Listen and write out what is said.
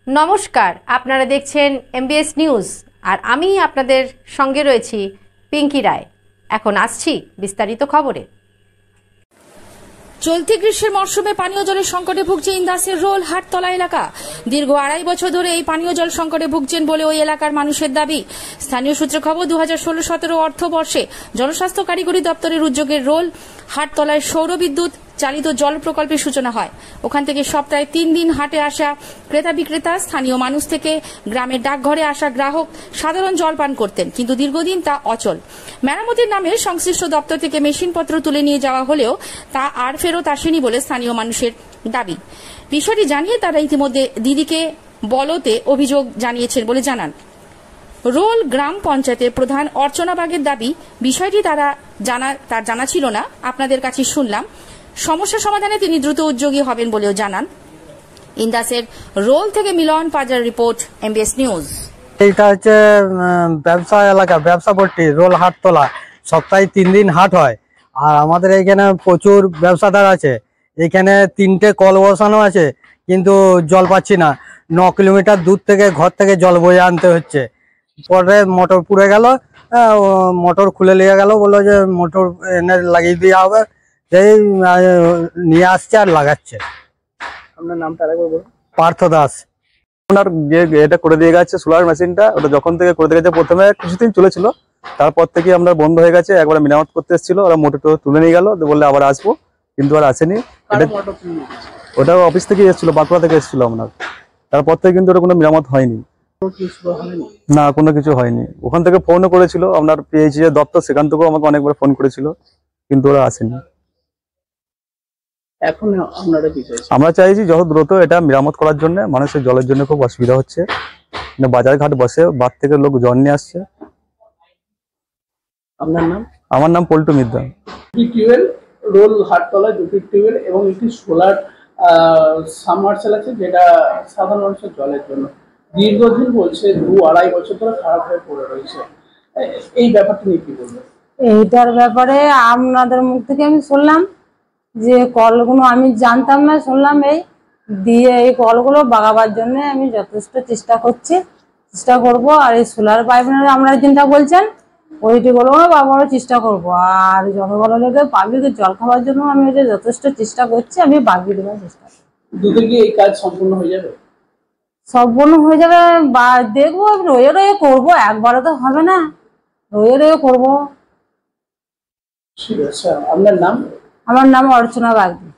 নমস্কার, আপনারা দেখছেন এমবিএস নিউজ আর আমি আপনাদের সঙ্গে রয়েছি পিঙ্কি রায়। এখন আসছি বিস্তারিত খবরে। চলতি গ্রীষ্মের মরশুমে পানীয় জলের সংকটে ভুগছে ইন্দাসের রোল হাটতলা এলাকা। দীর্ঘ 2.5 বছর ধরে এই পানীয় জল সংকটে ভুগছেন বলে ওই এলাকার মানুষের দাবি। স্থানীয় সূত্রে খবর, 2016-17 অর্থবর্ষে জনস্বাস্থ্য কারিগরি দপ্তরের উদ্যোগে রোল হাটতলায় সৌরবিদ্যুৎ চালিত জল প্রকল্পের সূচনা হয়। ওখান থেকে সপ্তাহে 3 দিন হাটে আসা ক্রেতা বিক্রেতা, স্থানীয় মানুষ থেকে গ্রামের ডাকঘরে আসা গ্রাহক সাধারণ জল পান করতেন, কিন্তু দীর্ঘদিন তা অচল। মেরামতির নামে সংশ্লিষ্ট দপ্তর থেকে মেশিনপত্র তুলে নিয়ে যাওয়া হলেও তা আর ফেরত আসেনি বলে স্থানীয় মানুষের দাবি। বিষয়টি জানিয়ে তারা ইতিমধ্যে দিদিকে বলতে অভিযোগ জানিয়েছেন বলে জানান। রোল গ্রাম পঞ্চায়েতের প্রধান অর্চনা বাগের দাবি, বিষয়টি তার জানা ছিল না, আপনাদের কাছে শুনলাম। সমস্যা সমাধানে তিনি দ্রুত উদ্যোগী হবেন বলেও জানান। ইন্দাসের রোল থেকে মিলন পাজার রিপোর্ট, এমবিএস নিউজ। এইটা হচ্ছে ব্যবসা এলাকা, ব্যবসা পট্টি, রোল হাটতলা। সপ্তাহে 3 দিন হাট হয়। আর আমাদের এখানে প্রচুর ব্যবসাদার আছে। এখানে 3টে কল বসানো আছে, কিন্তু জল পাচ্ছি না। 9 কিলোমিটার দূর থেকে ঘর থেকে জল বয়ে আনতে হচ্ছে। পরে মোটর পুড়ে গেল, মোটর খুলে নিয়ে গেল, বললো যে মোটর এনে লাগিয়ে দেওয়া হবে। সেই নিয়ে আসছে আর লাগাচ্ছে। আপনার নামটা আরেকবার বলুন। পার্থ দাস। ওনার যে এটা করে দিয়ে গেছে সোলার মেশিনটা, ওটা যখন থেকে করে দিয়ে গেছে, প্রথমে কিছুদিন চলেছিল, তারপর থেকে আমরা বন্ধ হয়ে গেছে। একবার মেরামত করতে এসেছিল, ওরা মোটরটা তুলে নিয়ে গেল, বললে আবার আসবো, কিন্তু আর আসেনি। ওটা অফিস থেকে এসেছিল, বাঁকুড়া থেকে এসেছিল আপনার। তারপর থেকে কিন্তু ওটা কোনো মেরামত হয়নি, না কোনো কিছু হয়নি। ওখান থেকে ফোনও করেছিল আপনার পিএইচই এর দপ্তর, সেখান থেকেও আমাকে অনেকবার ফোন করেছিল, কিন্তু ওরা আসেনি। এখন আপনারা কি চাইছেন? আমরা চাইছি যত দ্রুত এটা মেরামত করার জন্য। মানুষের জলের জন্য খুব অসুবিধা হচ্ছে, বাজার ঘাট বসে বার থেকে লোক জল নিয়ে আসছে। আপনার নাম? আমার নাম পল্টু মিদ্দা। টিউবওয়েল রোল হাটতলায় 2টি টিউবওয়েল এবং একটি সোলার সাবমার্সেল আছে, যেটা সাধারণ মানুষের জলের জন্য দীর্ঘদিন বলছে 2-2.5 বছর ধরে খারাপ হয়ে পড়ে রয়েছে। এই ব্যাপারটা নিয়ে কি বলবেন? এইটার ব্যাপারে আপনাদের মুখ থেকে আমি শুনলাম যে কলগুলো আমি জানতাম না, শুনলাম এই দিয়ে এই কলগুলো বাগাবার জন্য আমি যথেষ্ট চেষ্টা করব। আর এই সোলার পাইপের আপনারা যেটা বলছেন ওইটি বলবো বাবারও চেষ্টা করব। আর জনগণের লোকে পাবলিকের জল খাওয়ার জন্য আমি এটা যথেষ্ট চেষ্টা করছি, আমি বাগিয়ে দেওয়ার চেষ্টা করছি। দুটো কি এই কাজ সম্পূর্ণ হয়ে যাবে? সম্পূর্ণ হয়ে যাবে বা দেখবো, রয়ে রয়ে করবো, একবারে তো হবে না, রয়ে রয়ে করবো। ঠিক আছে। আপনার নাম? আমার নাম অর্চনা বাগদি।